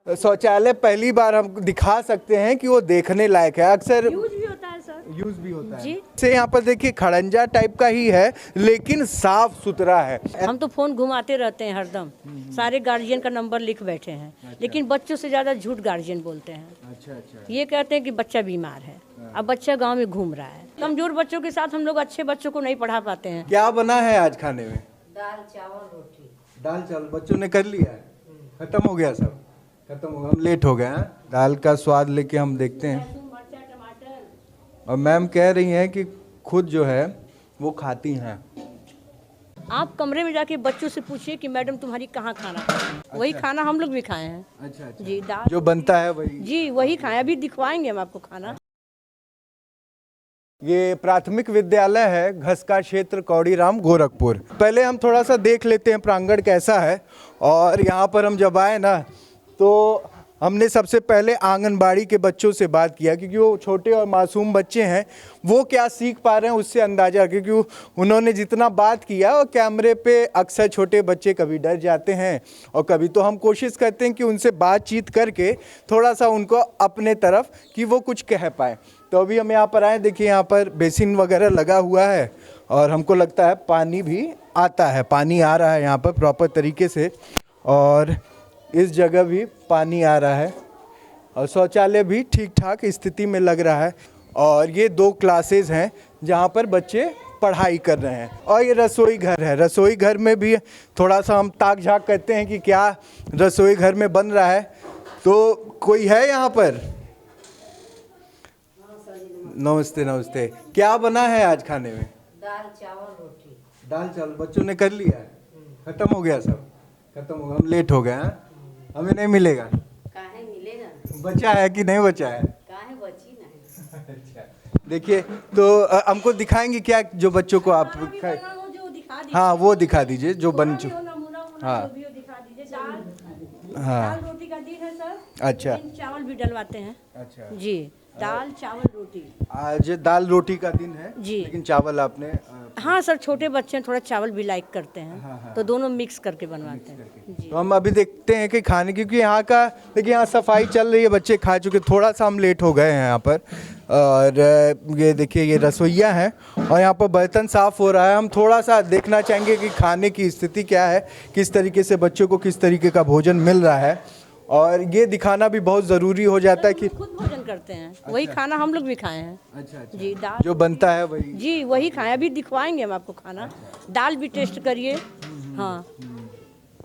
शौचालय पहली बार हम दिखा सकते हैं कि वो देखने लायक है। अक्सर यूज भी होता है सर। यूज भी होता है जी। से यहाँ पर देखिए खड़ंजा टाइप का ही है लेकिन साफ सुथरा है। हम तो फोन घुमाते रहते हैं हरदम, सारे गार्जियन का नंबर लिख बैठे हैं। लेकिन बच्चों से ज्यादा झूठ गार्जियन बोलते हैं। अच्छा। ये कहते हैं कि बच्चा बीमार है, अब बच्चा गांव में घूम रहा है। कमजोर बच्चों के साथ हम लोग अच्छे बच्चों को नहीं पढ़ा पाते हैं। क्या बना है आज खाने में? दाल चावल रोटी। दाल चावल बच्चों ने कर लिया है, खत्म हो गया, सब खत्म हो गया, हम लेट हो गए हैं। दाल का स्वाद लेके हम देखते हैं। और मैम कह रही हैं कि खुद जो है वो खाती हैं। आप कमरे में जाके बच्चों से पूछिए कि मैडम तुम्हारी कहाँ खाना खाती है। वही खाना हम लोग भी खाए हैं। अच्छा जी, दाल जो बनता है वही। जी वही खाए, अभी दिखवाएंगे हम आपको खाना। ये प्राथमिक विद्यालय है घसका क्षेत्र कौड़ीराम गोरखपुर। पहले हम थोड़ा सा देख लेते हैं प्रांगण कैसा है। और यहाँ पर हम जब आए ना तो हमने सबसे पहले आंगनबाड़ी के बच्चों से बात किया, क्योंकि वो छोटे और मासूम बच्चे हैं, वो क्या सीख पा रहे हैं उससे अंदाज़ा, क्योंकि उन्होंने जितना बात किया और कैमरे पे अक्सर छोटे बच्चे कभी डर जाते हैं और कभी तो हम कोशिश करते हैं कि उनसे बातचीत करके थोड़ा सा उनको अपने तरफ कि वो कुछ कह पाए। तो अभी हम यहाँ पर आए, देखिए यहाँ पर बेसिन वगैरह लगा हुआ है और हमको लगता है पानी भी आता है, पानी आ रहा है यहाँ पर प्रॉपर तरीके से। और इस जगह भी पानी आ रहा है और शौचालय भी ठीक ठाक स्थिति में लग रहा है। और ये 2 क्लासेस हैं जहाँ पर बच्चे पढ़ाई कर रहे हैं। और ये रसोई घर है, रसोई घर में भी थोड़ा सा हम ताक झाक करते हैं कि क्या रसोई घर में बन रहा है। तो कोई है यहाँ पर? नमस्ते नमस्ते। क्या बना है आज खाने में? दाल चावल रोटी। दाल चावल बच्चों ने कर लिया है, खत्म हो गया, सब खत्म हो गया, हम लेट हो गए हैं, हमें नहीं मिलेगा। काहे मिलेगा? बचा है कि नहीं बचा है? काहे बची नहीं। अच्छा देखिए, तो हमको दिखाएंगे क्या जो बच्चों को आप हाँ वो दिखा दीजिए जो बन चुका। हाँ हाँ दाल रोटी का दिन है सर। अच्छा, चावल भी डलवाते हैं। अच्छा जी, दाल चावल रोटी। आज दाल रोटी का दिन है जी। लेकिन चावल आपने हाँ सर, छोटे बच्चे हैं, थोड़ा चावल भी लाइक करते हैं। हाँ। तो दोनों मिक्स करके बनवाते हैं। जी। तो हम अभी देखते हैं कि खाने, क्योंकि यहाँ का देखिए यहाँ सफाई चल रही है, बच्चे खा चुके, थोड़ा सा हम लेट हो गए हैं यहाँ पर। और ये देखिए ये रसोइया है और यहाँ पर बर्तन साफ़ हो रहा है। हम थोड़ा सा देखना चाहेंगे कि खाने की स्थिति क्या है, किस तरीके से बच्चों को किस तरीके का भोजन मिल रहा है। और ये दिखाना भी बहुत ज़रूरी हो जाता है कि खुद भोजन करते हैं। वही खाना हम लोग भी खाए हैं। अच्छा जी, दाल जो बनता है वही। जी वही खाए, अभी दिखवाएंगे हम आपको खाना। दाल भी टेस्ट करिए। हाँ,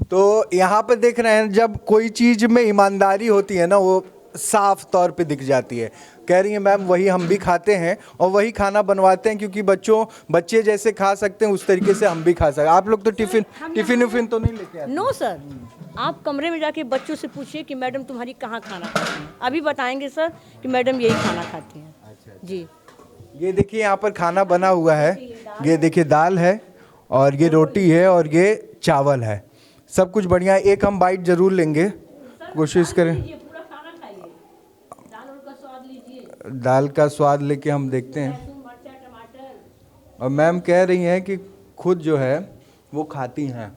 तो यहाँ पर देख रहे हैं जब कोई चीज़ में ईमानदारी होती है ना वो साफ तौर पे दिख जाती है। कह रही है मैम वही हम भी खाते हैं और वही खाना बनवाते हैं, क्योंकि बच्चे जैसे खा सकते हैं उस तरीके से हम भी खा सकते हैं। आप लोग तो टिफिन तो नहीं लेके आते? नो सर, आप कमरे में जाके बच्चों से पूछिए कि मैडम तुम्हारी कहाँ खाना खाती हैं। अभी बताएंगे सर कि मैडम यही खाना खाती हैं। अच्छा। जी, ये देखिए यहाँ पर खाना बना हुआ है, ये देखिए दाल है और ये रोटी है और ये चावल है, सब कुछ बढ़िया है। एक हम बाइट जरूर लेंगे, कोशिश करें। पूरा खाना खाइए, दाल का स्वाद लीजिए। दाल का स्वाद लेके हम देखते हैं। मिर्चा टमाटर। और मैम कह रही हैं कि खुद जो है वो खाती हैं।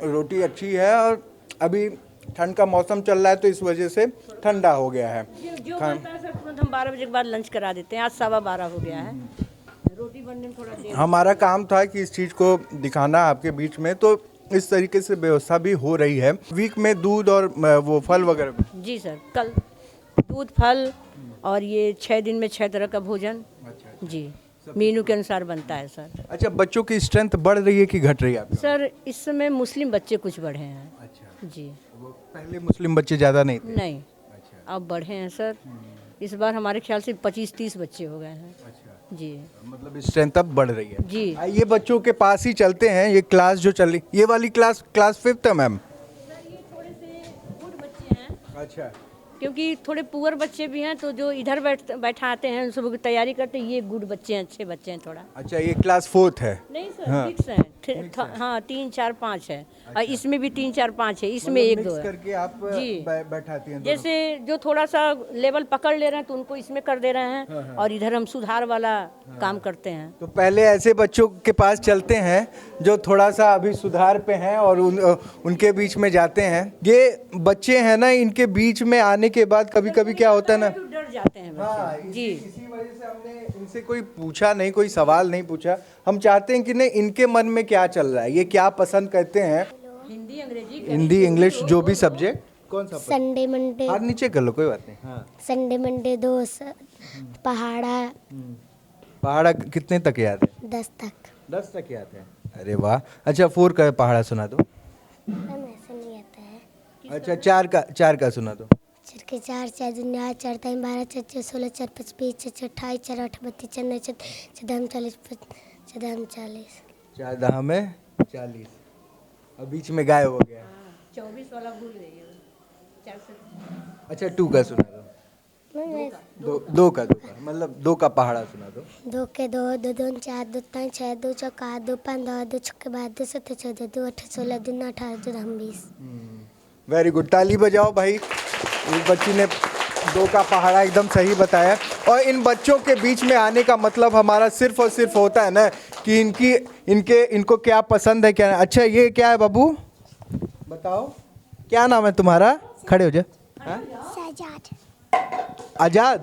रोटी अच्छी है और अभी ठंड का मौसम चल रहा है तो इस वजह से ठंडा हो गया है। जो बनता है सर तुरंत हम 12 बजे के बाद लंच करा देते हैं। आज 12:15 हो गया है। रोटी बनने में थोड़ा देर। हमारा काम था कि इस चीज़ को दिखाना आपके बीच में, तो इस तरीके से व्यवस्था भी हो रही है। वीक में दूध और वो फल वगैरह। जी सर, कल दूध फल और ये 6 दिन में 6 तरह का भोजन। अच्छा। जी, मेनू के अनुसार बनता है सर। अच्छा, बच्चों की स्ट्रेंथ बढ़ रही है कि घट रही है आपके? सर इस समय मुस्लिम बच्चे कुछ बढ़े हैं। अच्छा। जी, वो पहले मुस्लिम बच्चे ज़्यादा नहीं थे? नहीं, अच्छा। अब बढ़े हैं सर। इस बार हमारे ख्याल से 25-30 बच्चे हो गए हैं। अच्छा, जी मतलब स्ट्रेंथ अब बढ़ रही है। जी। ये बच्चों के पास ही चलते हैं। ये क्लास जो चल रही, ये वाली क्लास 5th है मैम? सर ये थोड़े से गुड बच्चे हैं। अच्छा, क्योंकि थोड़े पुअर बच्चे भी हैं, तो जो इधर बैठाते हैं उन सबकी तैयारी करते हैं। ये गुड बच्चे हैं, अच्छे बच्चे हैं थोड़ा। अच्छा, ये क्लास 4th है। नहीं सर, 6 है। हाँ, 3, 4, 5 है। और इसमें भी 3, 4, 5 है, इसमें मतलब 1, 2 mix है। करके आप जी। बैठाती हैं दोनों। जैसे जो थोड़ा सा लेवल पकड़ ले रहे हैं तो उनको इसमें कर दे रहे हैं, और इधर हम सुधार वाला काम करते हैं। तो पहले ऐसे बच्चों के पास चलते हैं जो थोड़ा सा अभी सुधार पे हैं और उनके बीच में जाते हैं। ये बच्चे हैं ना, इनके बीच में आने के बाद कभी कभी क्या होता है ना, तो डर जाते हैं हाँ, बच्चे। जी। इसी वजह से हमने इनसे कोई पूछा नहीं, कोई सवाल नहीं पूछा। हम चाहते हैं कि नहीं, इनके मन में क्या चल रहा है, ये क्या पसंद करते हैं। हिंदी, अंग्रेजी, हिंदी, इंग्लिश, जो भी सब्जेक्ट। कौन सा संडे मंडे, हाथ नीचे कर लो, कोई बात नहीं। हाँ, संडे मंडे 2, पहाड़ा पहाड़ा कितने तक याद है? 10 तक। 10 तक याद है। अरे वाह। अच्छा, 4 का पहाड़ा सुना दो। मैम ऐसे नहीं आता है। अच्छा, 4 का सुना दो। 4 के 4, 4 दुनिया 4 3 12 4 4 16 4 5 20 4 28 4 8 32 4 9 4 40 40। 4 दहा में 40। अब बीच में गायब हो गया। 24 वाला भूल गई है। 4 से अच्छा, 2 का सुना दो। दो का मतलब 2 का पहाड़ा सुना दो। 2 के 2 2 2 4 2 3 6 2 चौका 2 5 2 छक्के बाद 2 7 14 2 8 16 2 9 18 2 20। वेरी गुड, ताली बजाओ भाई। इस बच्ची ने 2 का पहाड़ा एकदम सही बताया। और इन बच्चों के बीच में आने का मतलब हमारा सिर्फ और सिर्फ होता है ना कि इनको क्या पसंद है, क्या। अच्छा, ये क्या है बाबू, बताओ क्या नाम है तुम्हारा? खड़े हो जाओ। हाँ? सहजाद। आजाद,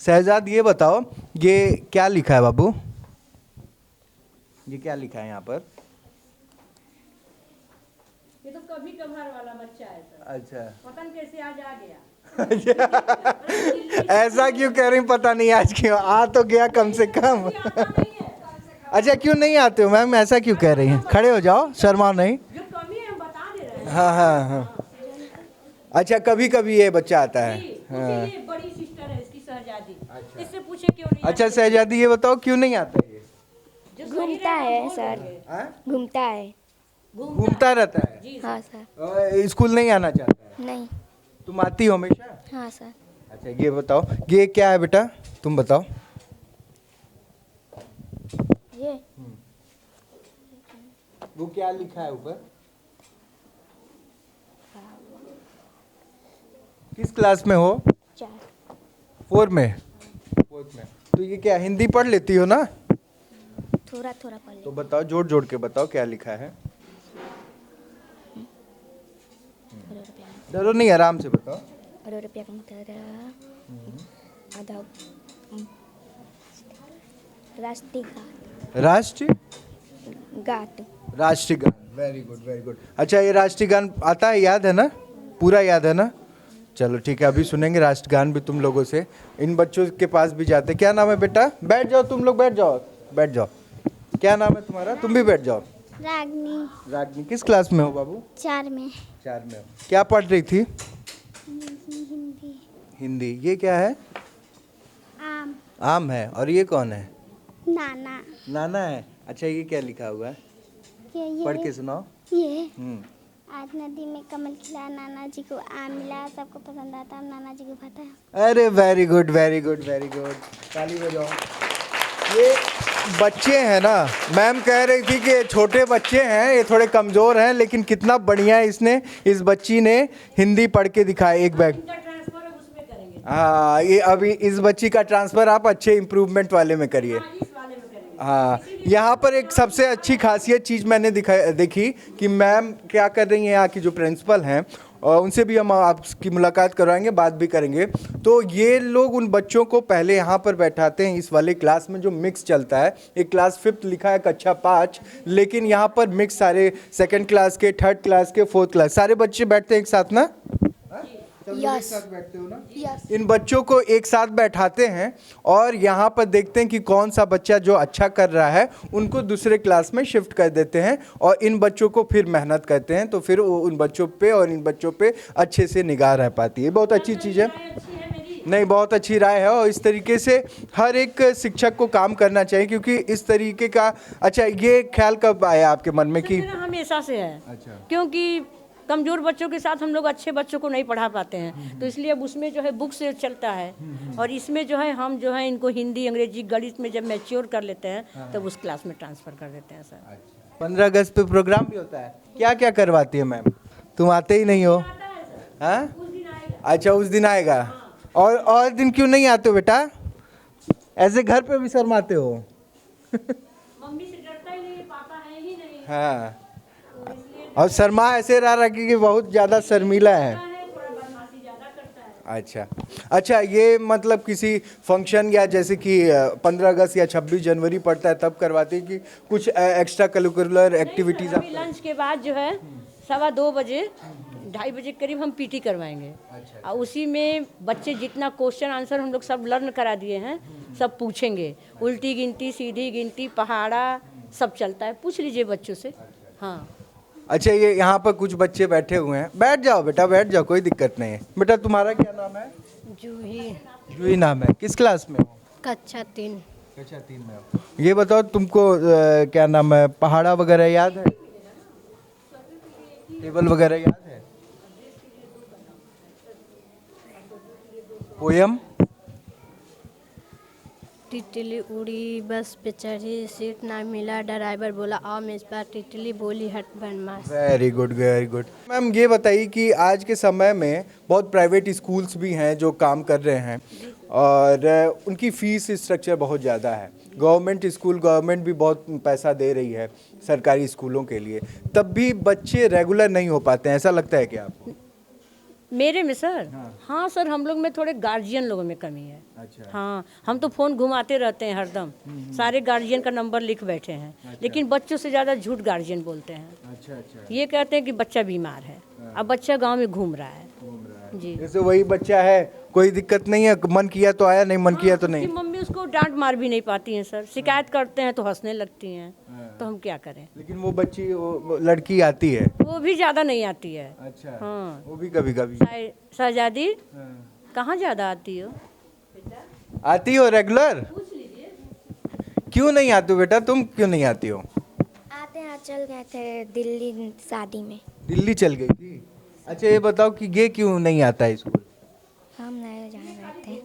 शहजाद, ये बताओ ये क्या लिखा है बाबू, ये क्या लिखा है यहाँ पर? ये तो कभी कभार वाला बच्चा है सर। अच्छा, पता नहीं कैसे आज आ गया। ऐसा क्यों कह रही, पता नहीं आज क्यों आ तो गया कम से कम। अच्छा, क्यों नहीं आते हो मैम, ऐसा क्यों कह रही हैं? खड़े हो जाओ, शर्माओ नहीं। जो कमी है हम बता दे रहे हैं। हाँ। अच्छा, कभी कभी ये बच्चा आता है। हाँ। ये बड़ी सिस्टर है इसकी, शहजादी। इससे पूछे क्यों नहीं अच्छा शहजादी, ये बताओ क्यों नहीं आता ये? जो सही घूमता रहेगा है बोल सर। देंगे। हाँ? घूमता है। घूमता रहता है। जी हाँ सर। और स्कूल नहीं आना चाहता है? नहीं। तुम आती हो हमेशा? हाँ सर। अच्छा, ये बताओ ये क्या है बेटा, तुम बताओ। ये वो क्या लिखा है ऊपर? किस क्लास में हो? 4। 4 में। 4th में। तो ये क्या, हिंदी पढ़ लेती हो ना? थोड़ा थोड़ा पढ़ तो बताओ, जोड़ जोड़ के बताओ क्या लिखा है। डरो नहीं, आराम से बताओ। रुपया का मतलब आधा राष्ट्रीय गात। राष्ट्रीय गान। Very good, very good. अच्छा, ये राष्ट्रीय गान आता है, याद है ना? पूरा याद है ना? चलो ठीक है, अभी सुनेंगे राष्ट्र गान भी तुम लोगों से। इन बच्चों के पास भी जाते। क्या नाम है बेटा? बैठ जाओ, तुम लोग बैठ जाओ, बैठ जाओ। क्या नाम है तुम्हारा? तुम भी बैठ जाओ। रागनी, किस क्लास में हो बाबू? 4 में। 4 में हो। क्या पढ़ रही थी? हिंदी। हिंदी। ये क्या है? आम। आम है। और ये कौन है? नाना। नाना है। अच्छा, ये क्या लिखा हुआ है? ये पढ़ के सुनाओ। ये हम्म। आज नदी में कमल खिला, नाना जी को आम मिला, सबको पसंद आता, हम नाना जी को पता है। अरे very good, very good, very good. ताली बजाओ। ये बच्चे हैं ना, मैम कह रही थी कि छोटे बच्चे हैं, ये थोड़े कमज़ोर हैं, लेकिन कितना बढ़िया इसने, इस बच्ची ने हिंदी पढ़ के दिखाया। एक बैग। इनका ट्रांसफर है, उसमें करेंगे। हाँ, ये अभी इस बच्ची का ट्रांसफ़र आप अच्छे इम्प्रूवमेंट वाले में करिए। इस वाले में करेंगे। हाँ, यहाँ पर एक सबसे अच्छी खासियत चीज़ मैंने देखी कि मैम क्या कर रही हैं, यहाँ की जो प्रिंसिपल हैं, और उनसे भी हम आपकी मुलाकात करवाएंगे, बात भी करेंगे। तो ये लोग उन बच्चों को पहले यहाँ पर बैठाते हैं, इस वाले क्लास में जो मिक्स चलता है। एक क्लास 5th लिखा है, कक्षा 5, लेकिन यहाँ पर मिक्स सारे 2nd क्लास के, 3rd क्लास के, 4th क्लास सारे बच्चे बैठते हैं एक साथ ना? एक साथ बैठते हो ना? इन बच्चों को एक साथ बैठाते हैं और यहाँ पर देखते हैं कि कौन सा बच्चा जो अच्छा कर रहा है उनको दूसरे क्लास में शिफ्ट कर देते हैं, और इन बच्चों को फिर मेहनत करते हैं, तो फिर उन बच्चों पे और इन बच्चों पे अच्छे से निगाह रह पाती है। बहुत अच्छी चीज़ है। अच्छी है मेरी। नहीं, बहुत अच्छी राय है, और इस तरीके से हर एक शिक्षक को काम करना चाहिए, क्योंकि इस तरीके का। अच्छा, ये ख्याल कब आया आपके मन में कि? मेरा हमेशा से है। अच्छा। क्योंकि कमज़ोर बच्चों के साथ हम लोग अच्छे बच्चों को नहीं पढ़ा पाते हैं, तो इसलिए अब उसमें जो है बुक से चलता है, और इसमें जो है हम जो है इनको हिंदी अंग्रेजी गणित में जब मैच्योर कर लेते हैं तब उस क्लास में ट्रांसफ़र कर देते हैं सर। 15 अगस्त पे प्रोग्राम भी होता है, क्या क्या करवाती है मैम? तुम आते ही नहीं हो। हाँ, अच्छा उस दिन आएगा। और दिन क्यों नहीं आते हो बेटा? ऐसे घर पे भी शर्माते हो। मम्मी से डरता ही नहीं है, पापा है ही नहीं। हाँ, और शर्मा ऐसे रहा कि बहुत ज़्यादा शर्मीला है। थोड़ा बदमाशी ज़्यादा करता है। अच्छा, ये मतलब किसी फंक्शन या जैसे कि 15 अगस्त या 26 जनवरी पड़ता है तब करवाते हैं कि कुछ एक्स्ट्रा करिकुलर एक्टिविटीज़? अभी लंच के बाद जो है 2:15 बजे 2:30 बजे के करीब हम पीटी करवाएंगे। और उसी में बच्चे जितना क्वेश्चन आंसर हम लोग सब लर्न करा दिए हैं सब पूछेंगे, उल्टी गिनती, सीधी गिनती, पहाड़ा सब चलता है, पूछ लीजिए बच्चों से। हाँ, अच्छा, ये यहाँ पर कुछ बच्चे बैठे हुए हैं, बैठ जाओ बेटा, बैठ जाओ, कोई दिक्कत नहीं है। बेटा तुम्हारा क्या नाम है? जूही, जूही नाम है, किस क्लास में हो? कक्षा 3। कक्षा 3 में हो। ये बताओ तुमको क्या नाम है, पहाड़ा वगैरह याद है? टेबल वगैरह याद है? पोयम? तितली उड़ी बस पे चढ़ी, सीट ना मिला, ड्राइवर बोला आओ मेज पर, तितली बोली हट बदमाश। Very good, very good. Ma'am ये बताइए कि आज के समय में बहुत प्राइवेट स्कूल्स भी हैं जो काम कर रहे हैं और उनकी फ़ीस स्ट्रक्चर बहुत ज़्यादा है। गवर्नमेंट भी बहुत पैसा दे रही है सरकारी स्कूलों के लिए, तब भी बच्चे रेगुलर नहीं हो पाते हैं, ऐसा लगता है क्या आपको? मेरे में सर, हाँ सर, हम लोग में थोड़े गार्जियन लोगों में कमी है। अच्छा। हाँ, हम तो फ़ोन घुमाते रहते हैं हरदम, सारे गार्जियन का नंबर लिख बैठे हैं, लेकिन बच्चों से ज़्यादा झूठ गार्जियन बोलते हैं। अच्छा। ये कहते हैं कि बच्चा बीमार है, अब बच्चा गांव में घूम रहा है। जी, जैसे वही बच्चा है, कोई दिक्कत नहीं है, मन किया तो आया, नहीं मन किया तो नहीं। कि मम्मी उसको डांट मार भी नहीं पाती हैं सर, शिकायत करते हैं तो हंसने लगती हैं, तो हम क्या करें। लेकिन वो बच्ची, वो लड़की आती है। वो भी ज़्यादा नहीं आती है। अच्छा। हाँ, वो भी कभी कभी शहजादी कहाँ ज़्यादा आती हो? आती हो रेगुलर? क्यों नहीं आती हो बेटा, तुम क्यों नहीं आती हो? आते हैं, चल गए थे दिल्ली शादी में। दिल्ली चल गई थी? अच्छा, ये बताओ कि ये क्यों नहीं आता है स्कूल? हम नहीं जा रहे थे।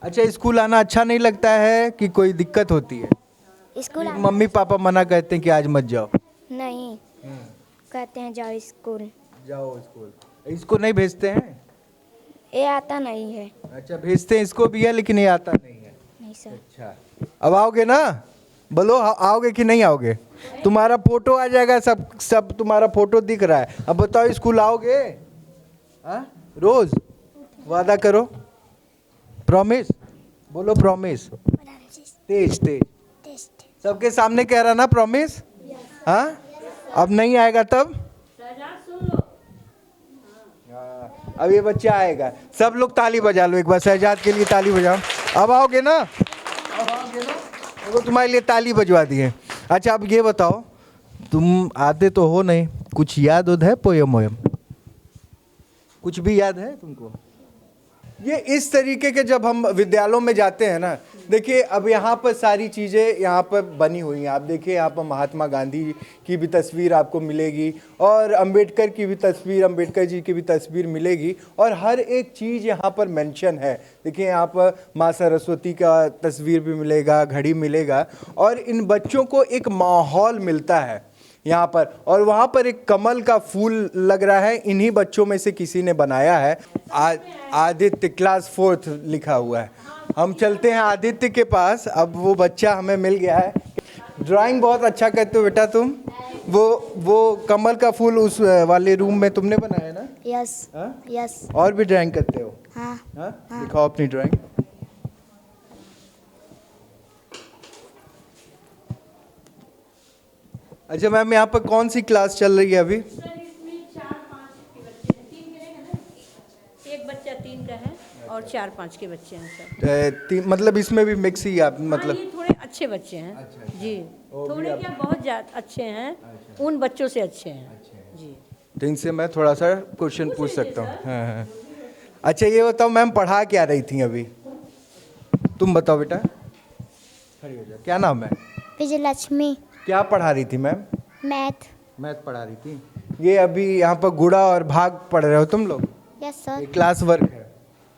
अच्छा, स्कूल आना अच्छा नहीं लगता है कि कोई दिक्कत होती है? स्कूल मम्मी पापा मना कहते हैं कि आज मत जाओ? नहीं, कहते हैं जाओ स्कूल। जाओ स्कूल। इसको नहीं भेजते हैं? ये आता नहीं है। अच्छा, भेजते हैं इसको भी है लेकिन ये आता नहीं है। नहीं सर। अच्छा, अब आओगे ना? बोलो आओगे कि नहीं आओगे? तुम्हारा फोटो आ जाएगा, सब तुम्हारा फोटो दिख रहा है। अब बताओ स्कूल आओगे? हाँ, रोज वादा करो, प्रॉमिस बोलो, प्रॉमिस। तेज सबके सामने कह रहा ना प्रॉमिस? हाँ, अब नहीं आएगा तब? हाँ, अब ये बच्चा आएगा। सब लोग ताली बजा लो एक बार, शहजाद के लिए ताली बजाओ। अब आओगे ना? वो तुम्हारे लिए ताली बजवा दिए। अच्छा, अब ये बताओ, तुम आते तो हो नहीं, कुछ याद है पोयम वोयम? कुछ भी याद है तुमको? ये इस तरीके के जब हम विद्यालयों में जाते हैं ना, देखिए अब यहाँ पर सारी चीज़ें यहाँ पर बनी हुई हैं। आप देखिए यहाँ पर महात्मा गांधी की भी तस्वीर आपको मिलेगी और अंबेडकर की भी तस्वीर, अंबेडकर जी की भी तस्वीर मिलेगी, और हर एक चीज़ यहाँ पर मेंशन है। देखिए यहाँ पर माँ सरस्वती का तस्वीर भी मिलेगा, घड़ी मिलेगा, और इन बच्चों को एक माहौल मिलता है यहाँ पर। और वहाँ पर एक कमल का फूल लग रहा है, इन्हीं बच्चों में से किसी ने बनाया है। आदित्य क्लास 4th लिखा हुआ है। हम चलते हैं आदित्य के पास। अब वो बच्चा हमें मिल गया है। ड्राइंग बहुत अच्छा करते हो बेटा तुम। वो कमल का फूल उस वाले रूम में तुमने बनाया ना? यस। हाँ? यस। और भी ड्राइंग करते हो? हाँ। हाँ? दिखाओ अपनी ड्राइंग। अच्छा मैम, यहाँ पर कौन सी क्लास चल रही है अभी? सर इसमें 4-5 के बच्चे हैं, 3 के हैं ना, एक बच्चा 3 का है और 4-5 के बच्चे हैं सर। मतलब इसमें भी मिक्स ही आप मतलब? हाँ, ये थोड़े अच्छे बच्चे हैं। अच्छा। जी, थोड़े क्या बहुत ज्यादा अच्छे हैं। अच्छा। उन बच्चों से अच्छे हैं। अच्छा। जी, तो इनसे मैं थोड़ा सा क्वेश्चन पूछ सकता हूँ? हाँ। अच्छा, ये बताओ मैम, पढ़ा क्या रही थी अभी? तुम बताओ बेटा, खड़ी हो जाओ। क्या नाम है? विजयलक्ष्मी। क्या पढ़ा रही थी मैम? मैथ। मैथ पढ़ा रही थी। ये अभी यहाँ पर गुड़ा और भाग पढ़ रहे हो तुम लोग? Yes sir. ये क्लास वर्क है,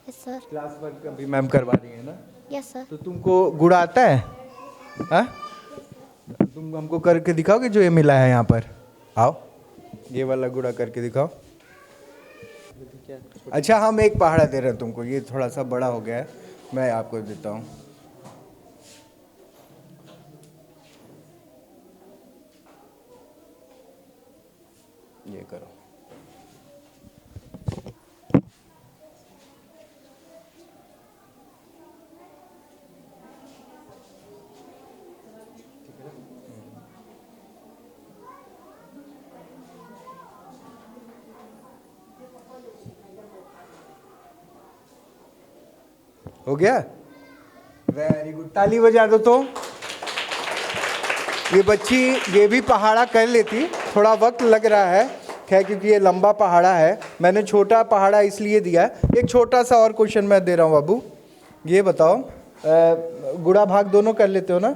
यस सर। क्लास वर्क अभी मैम करवा रही है ना? Yes sir. तो तुमको गुड़ा आता है? हाँ, तुम हमको करके दिखाओगे जो ये मिला है यहाँ पर? आओ, ये वाला गुड़ा करके दिखाओ। अच्छा, हम एक पहाड़ा दे रहे हैं तुमको, ये थोड़ा सा बड़ा हो गया है, मैं आपको देता हूँ। ये करो। हो गया? वेरी गुड, ताली बजा दो। तो ये बच्ची ये भी पहाड़ा कर लेती, थोड़ा वक्त लग रहा है खैर, क्योंकि ये लंबा पहाड़ा है। मैंने छोटा पहाड़ा इसलिए दिया है। एक छोटा सा और क्वेश्चन मैं दे रहा हूँ बाबू, ये बताओ, गुड़ा भाग दोनों कर लेते हो ना?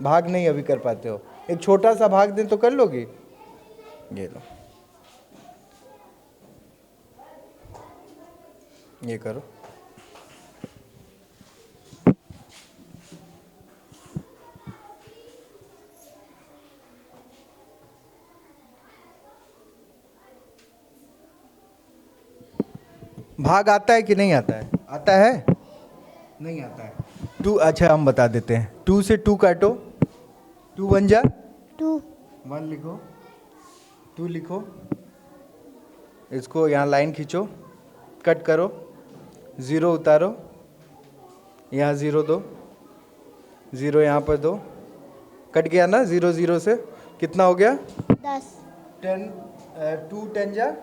भाग नहीं अभी कर पाते हो, एक छोटा सा भाग दें तो कर लोगे? ये लो, ये करो। भाग आता है कि नहीं आता है? आता है? नहीं आता है। टू, अच्छा हम बता देते हैं, 2 से 2 काटो, 2 1 जा 2। 1 लिखो, 2 लिखो, इसको यहाँ लाइन खींचो, कट करो, 0 उतारो, यहाँ 0 दो, 0 यहाँ पर दो, कट गया ना 0 0 से? कितना हो गया? 10। 10, 2 10 जा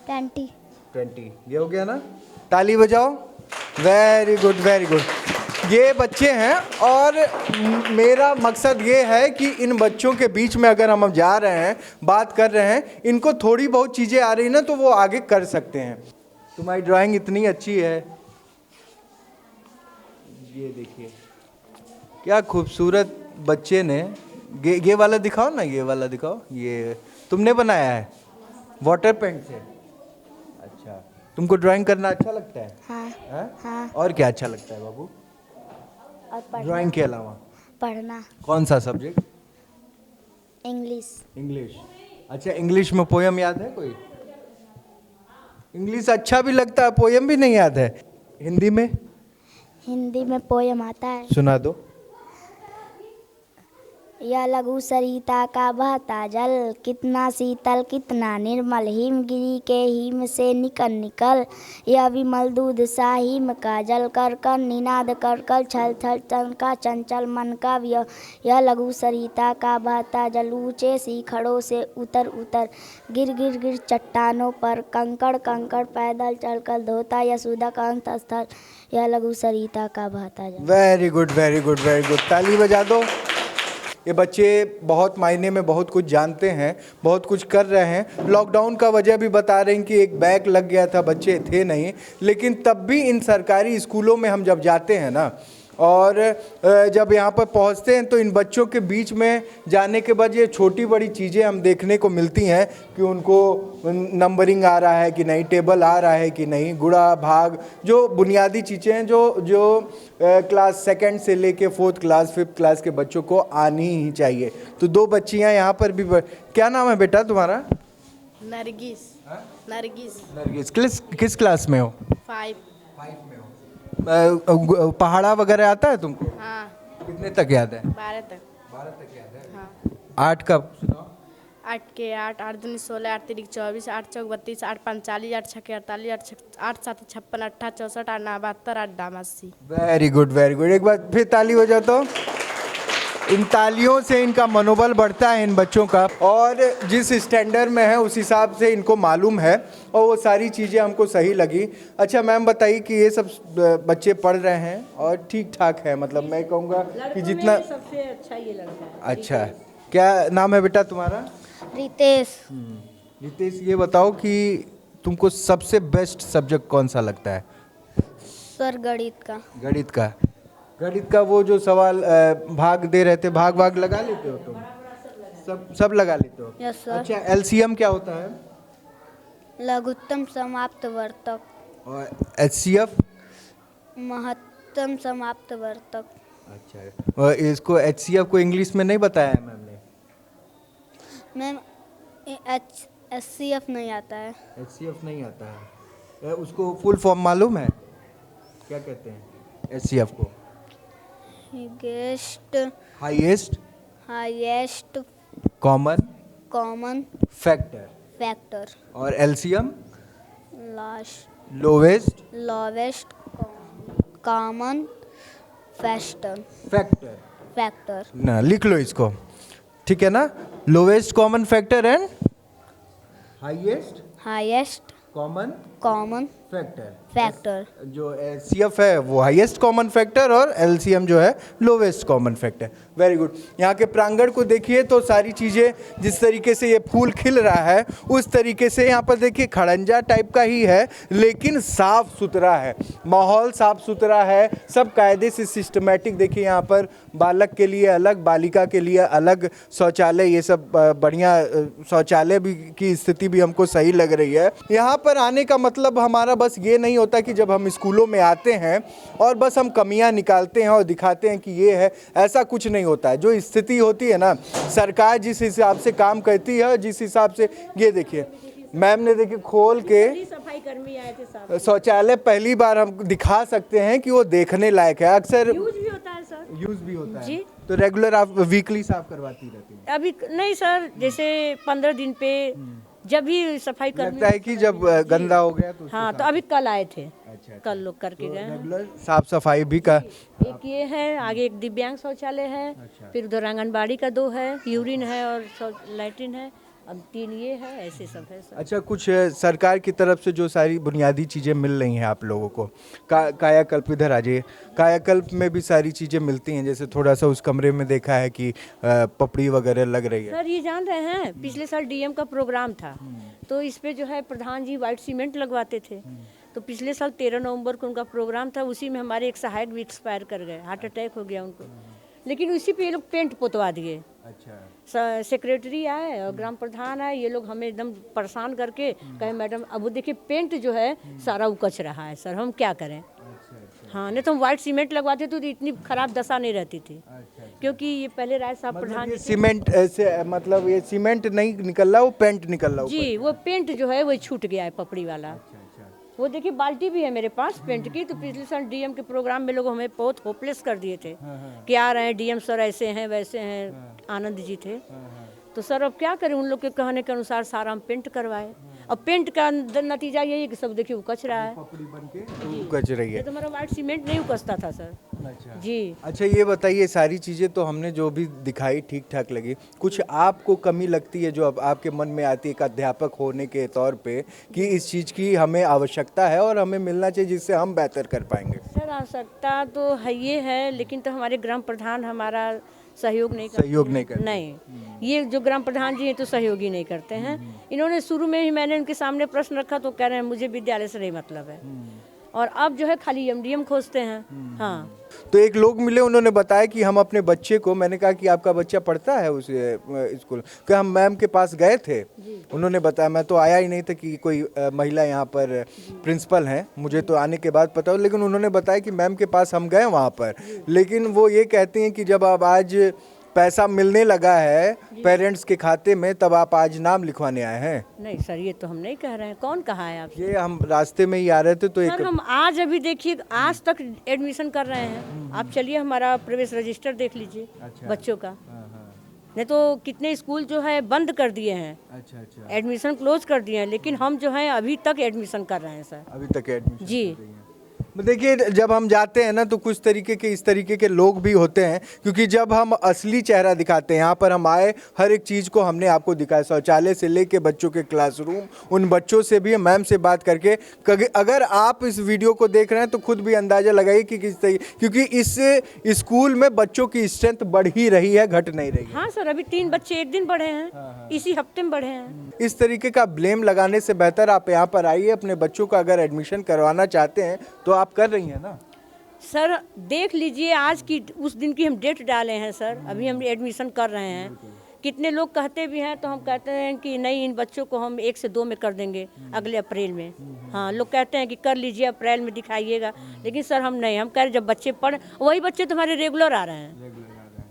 20। 20, ये हो गया ना? ताली बजाओ। Very good, very good. ये बच्चे हैं और मेरा मकसद ये है कि इन बच्चों के बीच में अगर हम जा रहे हैं, बात कर रहे हैं, इनको थोड़ी बहुत चीज़ें आ रही ना तो वो आगे कर सकते हैं। तुम्हारी ड्राइंग इतनी अच्छी है, ये देखिए क्या खूबसूरत बच्चे ने। ये वाला दिखाओ ना, ये वाला दिखाओ, ये तुमने बनाया है वाटर पेंट से? अच्छा, तुमको ड्राइंग करना अच्छा लगता है? हाँ। हाँ? हाँ। और क्या अच्छा लगता है बाबू और पढ़ना। ड्राइंग के अलावा? पढ़ना। कौन सा सब्जेक्ट? इंग्लिश। इंग्लिश। अच्छा, इंग्लिश में पोयम याद है कोई? इंग्लिश अच्छा भी लगता है, पोयम भी नहीं याद है? हिंदी में? हिंदी में पोयम आता है। सुना दो। यह लघु सरिता का बहता जल, कितना शीतल कितना निर्मल, हिमगिरी के हिम से निकल निकल, यह विमल दूध सा हिम का जल, कर कर निनाद कर कर छल छल चंका चंचल मन का व्यय, यह लघु सरिता का बहता जल, ऊंचे शिखरों से उतर उतर, गिर गिर गिर चट्टानों पर, कंकड़ कंकड़ पैदल चलकर धोता यशोदा का अंत स्थल, यह लघु सरिता का बहता जल। Very good, very good, very good, ताली बजा दो। ये बच्चे बहुत मायने में बहुत कुछ जानते हैं, बहुत कुछ कर रहे हैं। लॉकडाउन का वजह भी बता रहे हैं कि एक बैग लग गया था, बच्चे थे नहीं, लेकिन तब भी इन सरकारी स्कूलों में हम जब जाते हैं ना, और जब यहाँ पर पहुँचते हैं तो इन बच्चों के बीच में जाने के बाद ये छोटी बड़ी चीज़ें हम देखने को मिलती हैं कि उनको नंबरिंग आ रहा है कि नहीं, टेबल आ रहा है कि नहीं, गुणा भाग, जो बुनियादी चीज़ें हैं जो क्लास 2 से लेके 4th क्लास 5th क्लास के बच्चों को आनी ही चाहिए। तो 2 बच्चियाँ यहाँ पर भी क्या नाम है बेटा तुम्हारा? नरगिस। नरगिस। नरगिस। किस क्लास में हो? 5 में हो। पहाड़ा वगैरह आता है तुमको? हाँ। कितने तक याद है? 12 तक। 12 तक याद है। हाँ। 8 का सुनाओ। 8 के 8, 8 दूनी 16, 8 तिरिक 24, 8 चौक 32, 8 5 40, 8 6 48, 8 7 56, 8 8 64, 8 9 72, 8 10 80। Very good, very good. एक बार फिर ताली हो जाओ तो। इन तालियों से इनका मनोबल बढ़ता है इन बच्चों का, और जिस स्टैंडर्ड में है उस हिसाब से इनको मालूम है, और वो सारी चीज़ें हमको सही लगी। अच्छा मैम बताइए कि ये सब बच्चे पढ़ रहे हैं और ठीक ठाक है, मतलब मैं कहूँगा कि जितना सबसे अच्छा ये लड़का है। अच्छा, क्या नाम है बेटा तुम्हारा? रितेश। रितेश, ये बताओ कि तुमको सबसे बेस्ट सब्जेक्ट कौन सा लगता है? सर गणित का। गणित का। गणित का वो जो सवाल भाग दे रहे थे, भाग लगा लेते हो तुम? सब लगा लेते हो? Yes sir. अच्छा, एलसीएम क्या होता है? लघुत्तम समाप्त वर्तक। और एचसीएफ? महत्तम समाप्त वर्तक। अच्छा, और इसको एचसीएफ को इंग्लिश में नहीं बताया है मैम ने? मैम SCF नहीं आता है। एचसीएफ नहीं आता है? उसको फुल फॉर्म मालूम है? क्या कहते हैं एचसीएफ को? गेस्ट highest common common factor. Factor. और एलसीएम? लास्ट lowest lowest common factor. Factor. ना, लिख लो इसको, ठीक है ना? Lowest common factor and highest common factor. जो एचसीएफ है वो हाईएस्ट कॉमन फैक्टर और एलसीएम जो है lowest common factor. Very good. यहाँ के प्रांगण को देखिए तो सारी चीज़ें जिस तरीके से ये फूल खिल रहा है उस तरीके से यहाँ पर देखिए खड़ंजा टाइप का ही है, लेकिन साफ सुथरा है, माहौल साफ सुथरा है, सब कायदे से सिस्टमेटिक। देखिए यहाँ पर बालक के लिए अलग, बालिका के लिए अलग शौचालय, ये सब बढ़िया शौचालय भी की स्थिति भी हमको सही लग रही है। यहाँ पर आने का मतलब हमारा बस ये नहीं होता कि जब हम स्कूलों में आते हैं और बस हम कमियां निकालते हैं और दिखाते हैं कि ये है, ऐसा कुछ नहीं होता है। जो स्थिति होती है ना, सरकार जिस हिसाब से काम करती है, जिस हिसाब से, ये देखिए मैम ने देखिए खोल के सफाई कर्मी आए थे साहब। शौचालय पहली बार हम दिखा सकते हैं कि वो देखने लायक है। अक्सर यूज भी होता है सर। यूज भी होता है जी। तो रेगुलर आप वीकली साफ करवाती रहती हैं? अभी नहीं सर, जैसे 15 दिन पे जब भी सफाई कर्मी लगता है कि जब गंदा हो गया तो हाँ, तो अभी कल आए थे। अच्छा, कल लोग करके गए हैं। रेगुलर साफ सफाई भी का। एक ये है, आगे एक दिव्यांग शौचालय है, फिर उधर आंगनबाड़ी का 2 है, यूरिन है और लैट्रिन है, अब 3 ये है, ऐसे सब है सर। अच्छा, कुछ सरकार की तरफ से जो सारी बुनियादी चीज़ें मिल रही हैं आप लोगों को, कायाकल्प, इधर आ जाइए, कायाकल्प में भी सारी चीज़ें मिलती हैं? जैसे थोड़ा सा उस कमरे में देखा है कि पपड़ी वगैरह लग रही है। सर ये जान रहे हैं, पिछले साल डीएम का प्रोग्राम था, तो इस पे जो है प्रधान जी व्हाइट सीमेंट लगवाते थे। तो पिछले साल 13 नवंबर को उनका प्रोग्राम था, उसी में हमारे एक सहायक भी एक्सपायर कर गए, हार्ट अटैक हो गया उनको, लेकिन उसी पे ये लोग पेंट पोतवा दिए। अच्छा, सेक्रेटरी आए और ग्राम प्रधान आए, ये लोग हमें एकदम परेशान करके कहे मैडम अब वो देखिए पेंट जो है सारा उकच रहा है सर, हम क्या करें। हाँ, नहीं तो हम व्हाइट सीमेंट लगवाते तो इतनी खराब दशा नहीं रहती थी। क्योंकि ये पहले राय साहब प्रधान ये सीमेंट ऐसे, मतलब ये सीमेंट नहीं निकल रहा, वो पेंट निकल रहा जी, वो पेंट जो है वो छूट गया है पपड़ी वाला। वो देखिए बाल्टी भी है मेरे पास पेंट की। तो पिछले साल डीएम के प्रोग्राम में लोग हमें बहुत होपलेस कर दिए थे कि आ रहे हैं डीएम सर, ऐसे हैं वैसे हैं, आनंद जी थे। तो सर अब क्या करें, उन लोग के कहने के अनुसार सारा हम पेंट करवाए। अब पेंट का नतीजा यही है कि सब देखिए उकच रहा है, पपड़ी बन के उकच रही है। ये तो हमारा व्हाइट सीमेंट नहीं उकचता था सर। अच्छा जी। अच्छा, ये बताइए, सारी चीज़ें तो हमने जो भी दिखाई ठीक ठाक लगी, कुछ आपको कमी लगती है जो अब आपके मन में आती है एक अध्यापक होने के तौर पे कि इस चीज़ की हमें आवश्यकता है और हमें मिलना चाहिए जिससे हम बेहतर कर पाएंगे? सर आवश्यकता तो है ये है, लेकिन तो हमारे ग्राम प्रधान हमारा सहयोग नहीं करते। नहीं, ये जो ग्राम प्रधान जी हैं तो सहयोगी नहीं करते हैं। इन्होंने शुरू में ही, मैंने उनके सामने प्रश्न रखा तो कह रहे हैं मुझे विद्यालय से नहीं मतलब है, और अब जो है खाली एमडीएम खोजते हैं। हाँ, तो एक लोग मिले, उन्होंने बताया कि हम अपने बच्चे को, मैंने कहा कि आपका बच्चा पढ़ता है उस स्कूल कि हम मैम के पास गए थे, उन्होंने बताया, मैं तो आया ही नहीं था कि कोई महिला यहाँ पर प्रिंसिपल हैं, मुझे तो आने के बाद पता हो, लेकिन उन्होंने बताया कि मैम के पास हम गए वहाँ पर, लेकिन वो ये कहती हैं कि जब आप आज पैसा मिलने लगा है पेरेंट्स के खाते में, तब आप आज नाम लिखवाने आए हैं। नहीं सर, ये तो हम नहीं कह रहे हैं, कौन कहा है आप? ये हम रास्ते में ही आ रहे थे तो सर हम आज अभी देखिए आज तक एडमिशन कर रहे हैं। आप चलिए हमारा प्रवेश रजिस्टर देख लीजिए। अच्छा। बच्चों का। नहीं तो कितने स्कूल जो है बंद कर दिए हैं। अच्छा, एडमिशन क्लोज कर दिए हैं, लेकिन हम जो है अभी तक एडमिशन कर रहे हैं सर। अभी तक एडमिशन जी। देखिए, जब हम जाते हैं ना तो कुछ तरीके के इस तरीके के लोग भी होते हैं, क्योंकि जब हम असली चेहरा दिखाते हैं, यहाँ पर हम आए, हर एक चीज़ को हमने आपको दिखाया, शौचालय से लेके बच्चों के क्लासरूम, उन बच्चों से भी, मैम से बात करके। अगर आप इस वीडियो को देख रहे हैं तो खुद भी अंदाज़ा लगाइए कि किस तरीके, क्योंकि इस स्कूल में बच्चों की स्ट्रेंथ बढ़ ही रही है, घट नहीं रही है। हाँ सर, अभी 3 बच्चे एक दिन बढ़े हैं, इसी हफ्ते में बढ़े हैं। इस तरीके का ब्लेम लगाने से बेहतर आप यहाँ पर आइए, अपने बच्चों का अगर एडमिशन करवाना चाहते हैं तो आप कर रही हैं ना सर। देख लीजिए आज की, उस दिन की हम डेट डाले हैं सर, अभी हम एडमिशन कर रहे हैं, कितने लोग कहते भी हैं, तो हम कहते हैं कि नहीं, इन बच्चों को हम 1 से 2 में कर देंगे अगले अप्रैल में। हाँ, लोग कहते हैं कि कर लीजिए, अप्रैल में दिखाइएगा, लेकिन सर हम नहीं, हम कह रहे जब बच्चे पढ़, वही बच्चे तुम्हारे रेगुलर आ रहे हैं।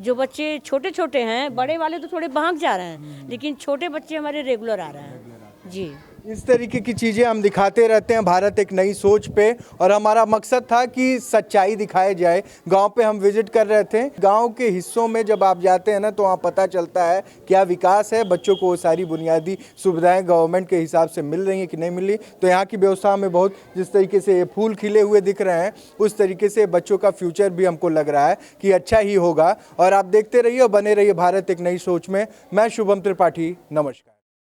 जो बच्चे छोटे छोटे हैं, बड़े वाले तो थोड़े भाग जा रहे हैं, लेकिन छोटे बच्चे हमारे रेगुलर आ रहे हैं जी। इस तरीके की चीज़ें हम दिखाते रहते हैं भारत एक नई सोच पे, और हमारा मकसद था कि सच्चाई दिखाई जाए। गांव पे हम विजिट कर रहे थे। गांव के हिस्सों में जब आप जाते हैं ना, तो वहाँ पता चलता है क्या विकास है, बच्चों को वो सारी बुनियादी सुविधाएं गवर्नमेंट के हिसाब से मिल रही हैं कि नहीं मिल रही। तो यहाँ की व्यवस्था में बहुत, जिस तरीके से ये फूल खिले हुए दिख रहे हैं, उस तरीके से बच्चों का फ्यूचर भी हमको लग रहा है कि अच्छा ही होगा। और आप देखते रहिए और बने रहिए भारत एक नई सोच में। मैं शुभम त्रिपाठी, नमस्कार।